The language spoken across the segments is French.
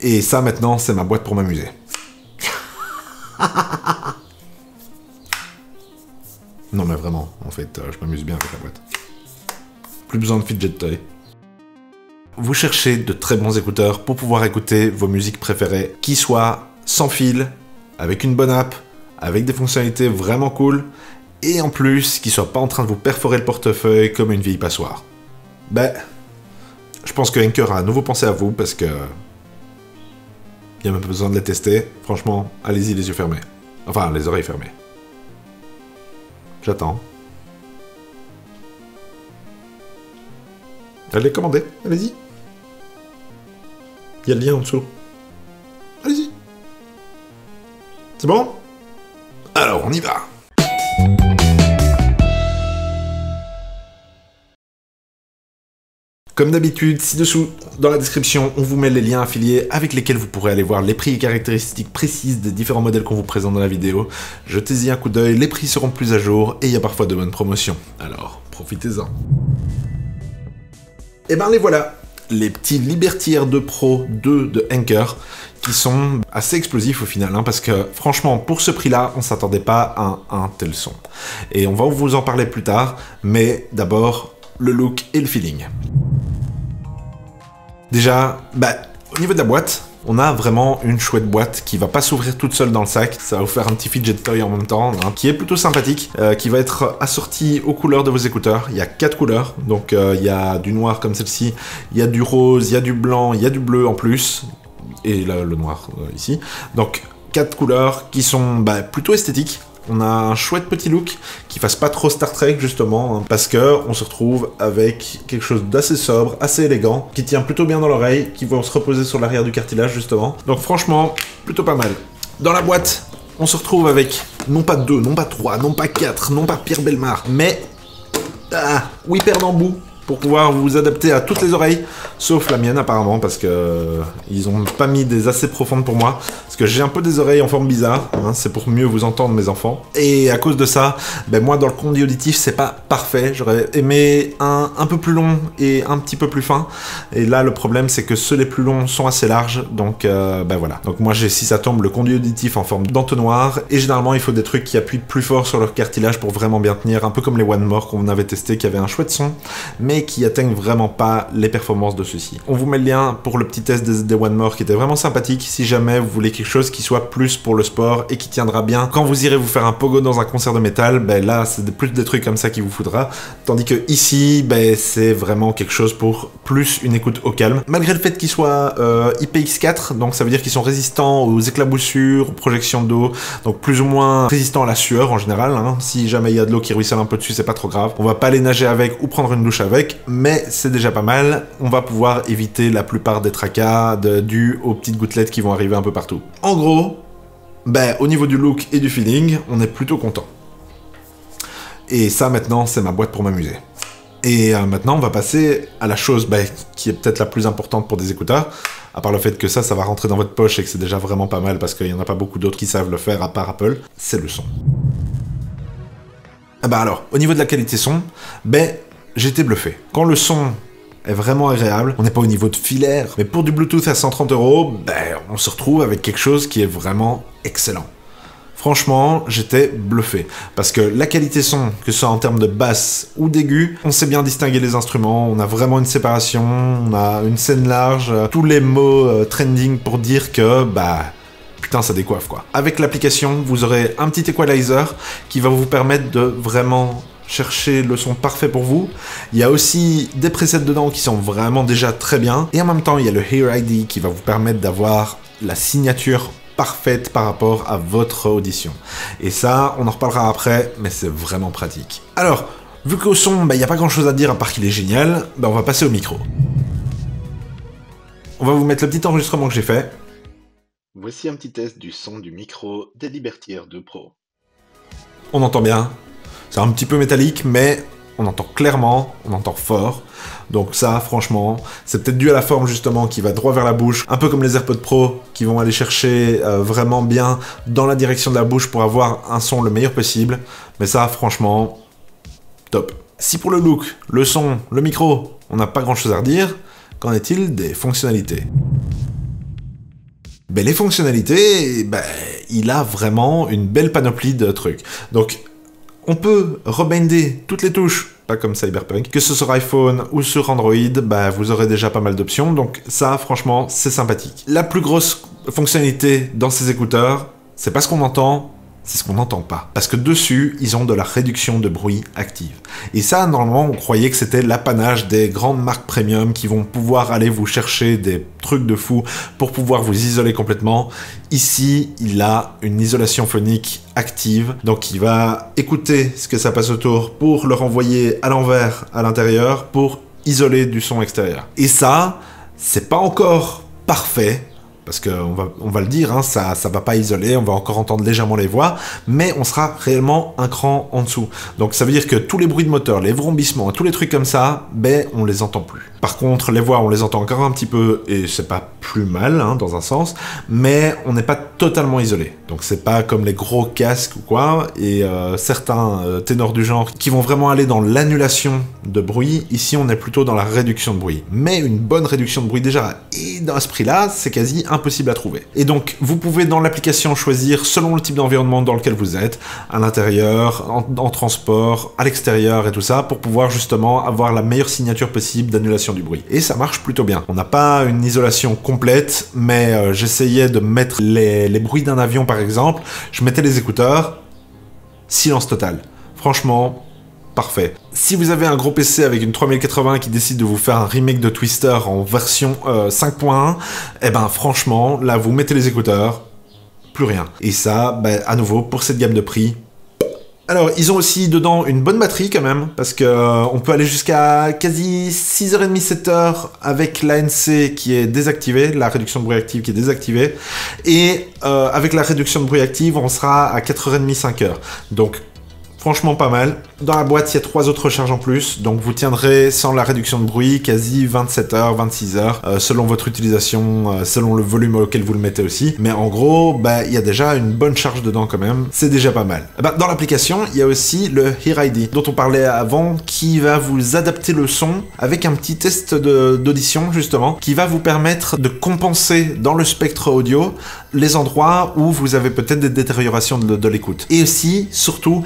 Et ça maintenant, c'est ma boîte pour m'amuser. Non mais vraiment, en fait, je m'amuse bien avec la boîte. Plus besoin de fidget toy. Vous cherchez de très bons écouteurs pour pouvoir écouter vos musiques préférées, qui soient sans fil, avec une bonne app, avec des fonctionnalités vraiment cool, et en plus, qui soient pas en train de vous perforer le portefeuille comme une vieille passoire. Ben, je pense que Anker a à nouveau pensé à vous, parce que... il n'y a même pas besoin de les tester. Franchement, allez-y les yeux fermés. Enfin, les oreilles fermées. J'attends. Allez commander, allez-y. Il y a le lien en dessous. Allez-y. C'est bon? Alors, on y va. Comme d'habitude, ci-dessous, dans la description, on vous met les liens affiliés avec lesquels vous pourrez aller voir les prix et caractéristiques précises des différents modèles qu'on vous présente dans la vidéo. Jetez-y un coup d'œil, les prix seront plus à jour et il y a parfois de bonnes promotions. Alors, profitez-en. Et ben les voilà, les petits Liberty Air 2 Pro 2 de Anker, qui sont assez explosifs au final, hein, parce que franchement, pour ce prix-là, on s'attendait pas à un tel son. Et on va vous en parler plus tard, mais d'abord, le look et le feeling. Déjà, au niveau de la boîte, on a vraiment une chouette boîte qui va pas s'ouvrir toute seule dans le sac. Ça va vous faire un petit fidget toy en même temps, hein, qui est plutôt sympathique, qui va être assorti aux couleurs de vos écouteurs. Il y a 4 couleurs, donc il y a du noir comme celle-ci, il y a du rose, il y a du blanc, il y a du bleu en plus, et là, le noir ici. Donc 4 couleurs qui sont plutôt esthétiques. On a un chouette petit look qui fasse pas trop Star Trek justement, hein, parce que on se retrouve avec quelque chose d'assez sobre, assez élégant, qui tient plutôt bien dans l'oreille, qui va se reposer sur l'arrière du cartilage justement. Donc franchement, plutôt pas mal. Dans la boîte, on se retrouve avec non pas 2, non pas 3, non pas 4, non pas Pierre Bellemare, mais 8 paires d'embouts pour pouvoir vous adapter à toutes les oreilles, sauf la mienne apparemment, parce que ils ont pas mis des assez profondes pour moi, parce que j'ai un peu des oreilles en forme bizarre, hein, c'est pour mieux vous entendre mes enfants, et à cause de ça, moi dans le conduit auditif c'est pas parfait, j'aurais aimé un peu plus long et un petit peu plus fin, et là le problème c'est que ceux les plus longs sont assez larges, donc voilà. Donc moi j'ai, si ça tombe, le conduit auditif en forme d'entonnoir, et généralement il faut des trucs qui appuient plus fort sur leur cartilage pour vraiment bien tenir, un peu comme les One More qu'on avait testé, qui avaient un chouette son, mais qui atteignent vraiment pas les performances de ceux-ci. On vous met le lien pour le petit test des One More qui était vraiment sympathique, si jamais vous voulez quelque chose qui soit plus pour le sport et qui tiendra bien. Quand vous irez vous faire un pogo dans un concert de métal, là c'est plus des trucs comme ça qui vous faudra, tandis que ici, c'est vraiment quelque chose pour plus une écoute au calme. Malgré le fait qu'ils soient IPX4, donc ça veut dire qu'ils sont résistants aux éclaboussures, aux projections d'eau, donc plus ou moins résistants à la sueur en général, hein. Si jamais il y a de l'eau qui ruisselle un peu dessus, c'est pas trop grave. On va pas aller nager avec ou prendre une douche avec, mais c'est déjà pas mal. On va pouvoir éviter la plupart des tracas dus aux petites gouttelettes qui vont arriver un peu partout. En gros, au niveau du look et du feeling, on est plutôt content. Et ça maintenant, c'est ma boîte pour m'amuser. Et maintenant, on va passer à la chose qui est peut-être la plus importante pour des écouteurs, à part le fait que ça va rentrer dans votre poche et que c'est déjà vraiment pas mal parce qu'il n'y en a pas beaucoup d'autres qui savent le faire à part Apple, c'est le son. Alors, au niveau de la qualité son, j'ai été bluffé. Quand le son est vraiment agréable, on n'est pas au niveau de filaire, mais pour du Bluetooth à 130 €, on se retrouve avec quelque chose qui est vraiment excellent. Franchement, j'étais bluffé, parce que la qualité son, que ce soit en termes de basse ou d'aigu, on sait bien distinguer les instruments, on a vraiment une séparation, on a une scène large, tous les mots trending pour dire que, putain, ça décoiffe quoi. Avec l'application, vous aurez un petit equalizer qui va vous permettre de vraiment chercher le son parfait pour vous. Il y a aussi des presets dedans qui sont vraiment déjà très bien, et en même temps, il y a le Hear ID qui va vous permettre d'avoir la signature parfaite par rapport à votre audition. Et ça, on en reparlera après, mais c'est vraiment pratique. Alors, vu qu'au son, il n'y a pas grand chose à dire à part qu'il est génial, on va passer au micro. On va vous mettre le petit enregistrement que j'ai fait. Voici un petit test du son du micro des Liberty Air 2 Pro. On entend bien, c'est un petit peu métallique, mais on entend clairement, on entend fort. Donc ça, franchement, c'est peut-être dû à la forme justement qui va droit vers la bouche, un peu comme les AirPods Pro qui vont aller chercher vraiment bien dans la direction de la bouche pour avoir un son le meilleur possible. Mais ça, franchement, top. Si pour le look, le son, le micro, on n'a pas grand-chose à redire, qu'en est-il des fonctionnalités ? Ben, les fonctionnalités, ben, il a vraiment une belle panoplie de trucs. Donc, on peut rebinder toutes les touches, pas comme Cyberpunk, que ce soit sur iPhone ou sur Android, bah, vous aurez déjà pas mal d'options, donc ça, franchement, c'est sympathique. La plus grosse fonctionnalité dans ces écouteurs, c'est pas ce qu'on entend, c'est ce qu'on n'entend pas. Parce que dessus, ils ont de la réduction de bruit active. Et ça, normalement, on croyait que c'était l'apanage des grandes marques premium qui vont pouvoir aller vous chercher des trucs de fou pour pouvoir vous isoler complètement. Ici, il a une isolation phonique active. Donc, il va écouter ce que ça passe autour pour le renvoyer à l'envers, à l'intérieur, pour isoler du son extérieur. Et ça, c'est pas encore parfait. Parce qu'on va le dire, hein, ça va pas isoler, on va encore entendre légèrement les voix, mais on sera réellement un cran en dessous. Donc ça veut dire que tous les bruits de moteur, les vrombissements, tous les trucs comme ça, ben on les entend plus. Par contre, les voix, on les entend encore un petit peu, et c'est pas plus mal, hein, dans un sens, mais on n'est pas totalement isolé. Donc c'est pas comme les gros casques ou quoi, et certains ténors du genre qui vont vraiment aller dans l'annulation de bruit. Ici, on est plutôt dans la réduction de bruit. Mais une bonne réduction de bruit déjà, et dans ce prix-là, c'est quasi impossible à trouver. Et donc, vous pouvez dans l'application choisir selon le type d'environnement dans lequel vous êtes, à l'intérieur, en transport, à l'extérieur et tout ça, pour pouvoir justement avoir la meilleure signature possible d'annulation du bruit. Et ça marche plutôt bien. On n'a pas une isolation complète, mais j'essayais de mettre les bruits d'un avion par exemple, je mettais les écouteurs, silence total. Franchement, parfait. Si vous avez un gros PC avec une 3080 qui décide de vous faire un remake de Twister en version 5.1, eh ben franchement, là vous mettez les écouteurs, plus rien. Et ça, ben, à nouveau, pour cette gamme de prix. Alors, ils ont aussi dedans une bonne batterie quand même, parce que on peut aller jusqu'à quasi 6h30, 7h avec l'ANC qui est désactivée, la réduction de bruit active qui est désactivée, et avec la réduction de bruit active, on sera à 4h30, 5h. Donc, franchement pas mal. Dans la boîte, il y a 3 autres recharges en plus, donc vous tiendrez sans la réduction de bruit quasi 27h, 26h, selon votre utilisation, selon le volume auquel vous le mettez aussi. Mais en gros, bah, il y a déjà une bonne charge dedans quand même, c'est déjà pas mal. Bah, dans l'application, il y a aussi le Hear ID, dont on parlait avant, qui va vous adapter le son avec un petit test d'audition, justement, qui va vous permettre de compenser dans le spectre audio les endroits où vous avez peut-être des détériorations de l'écoute. Et aussi, surtout,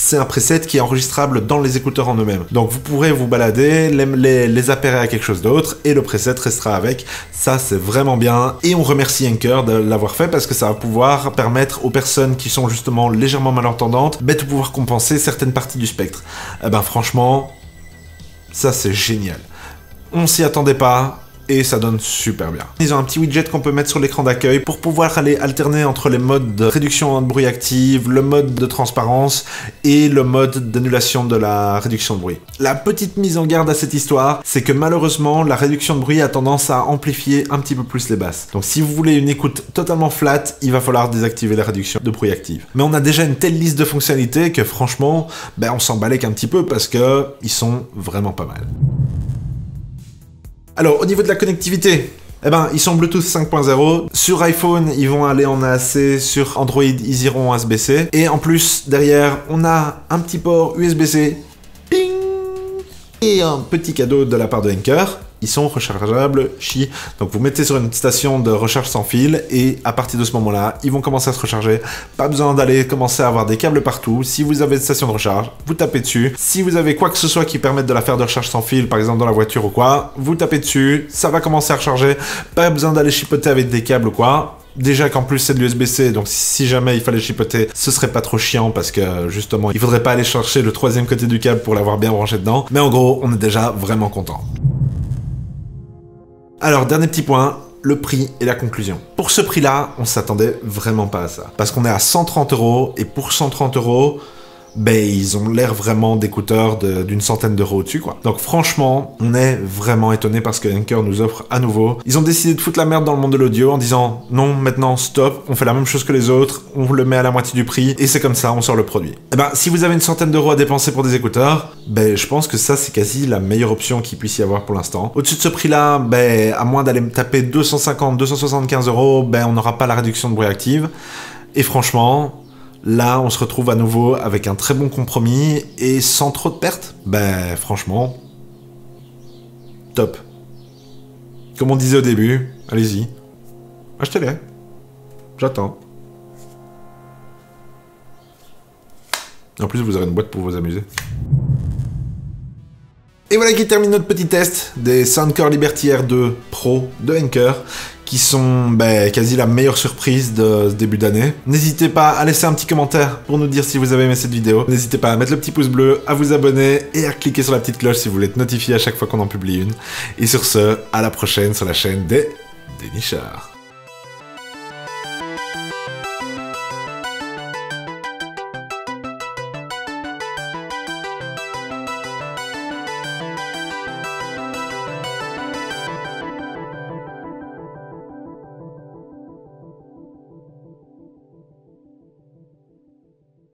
c'est un preset qui est enregistrable dans les écouteurs en eux-mêmes. Donc vous pourrez vous balader, les appairer à quelque chose d'autre, et le preset restera avec. Ça, c'est vraiment bien. Et on remercie Anker de l'avoir fait, parce que ça va pouvoir permettre aux personnes qui sont justement légèrement malentendantes, de pouvoir compenser certaines parties du spectre. Eh ben franchement, ça c'est génial. On s'y attendait pas. Et ça donne super bien. Ils ont un petit widget qu'on peut mettre sur l'écran d'accueil pour pouvoir aller alterner entre les modes de réduction de bruit active, le mode de transparence et le mode d'annulation de la réduction de bruit. La petite mise en garde à cette histoire, c'est que malheureusement, la réduction de bruit a tendance à amplifier un petit peu plus les basses. Donc si vous voulez une écoute totalement flat, il va falloir désactiver la réduction de bruit active. Mais on a déjà une telle liste de fonctionnalités que franchement, ben, on s'en balèque un petit peu parce que ils sont vraiment pas mal. Alors, au niveau de la connectivité, eh ben, ils sont Bluetooth 5.0. Sur iPhone, ils vont aller en AAC. Sur Android, ils iront en USB-C. Et en plus, derrière, on a un petit port USB-C. Ping! Et un petit cadeau de la part de Anker. Ils sont rechargeables Qi. Donc vous mettez sur une station de recharge sans fil et à partir de ce moment-là, ils vont commencer à se recharger. Pas besoin d'aller commencer à avoir des câbles partout. Si vous avez une station de recharge, vous tapez dessus. Si vous avez quoi que ce soit qui permette de la faire de recharge sans fil, par exemple dans la voiture ou quoi, vous tapez dessus, ça va commencer à recharger. Pas besoin d'aller chipoter avec des câbles ou quoi. Déjà qu'en plus c'est de l'USB-C, donc si jamais il fallait chipoter, ce serait pas trop chiant parce que justement, il faudrait pas aller chercher le troisième côté du câble pour l'avoir bien branché dedans. Mais en gros, on est déjà vraiment content. Alors, dernier petit point, le prix et la conclusion. Pour ce prix-là, on s'attendait vraiment pas à ça. Parce qu'on est à 130 €, et pour 130 €, ben, ils ont l'air vraiment d'écouteurs d'une centaine d'euros au-dessus, quoi. Donc franchement, on est vraiment étonné parce que Anker nous offre à nouveau. Ils ont décidé de foutre la merde dans le monde de l'audio en disant non, maintenant stop, on fait la même chose que les autres, on le met à la moitié du prix, et c'est comme ça, on sort le produit. Et ben, si vous avez une centaine d'euros à dépenser pour des écouteurs, ben, je pense que ça, c'est quasi la meilleure option qu'il puisse y avoir pour l'instant. Au-dessus de ce prix-là, ben, à moins d'aller me taper 250, 275 €, ben, on n'aura pas la réduction de bruit active. Et franchement, là, on se retrouve à nouveau avec un très bon compromis et sans trop de pertes. Ben, franchement, top. Comme on disait au début, allez-y, achetez-les. J'attends. En plus, vous aurez une boîte pour vous amuser. Et voilà qui termine notre petit test des Soundcore Liberty R2 Pro de Anker, qui sont quasi la meilleure surprise de ce début d'année. N'hésitez pas à laisser un petit commentaire pour nous dire si vous avez aimé cette vidéo. N'hésitez pas à mettre le petit pouce bleu, à vous abonner et à cliquer sur la petite cloche si vous voulez être notifié à chaque fois qu'on en publie une. Et sur ce, à la prochaine sur la chaîne des Dénichards.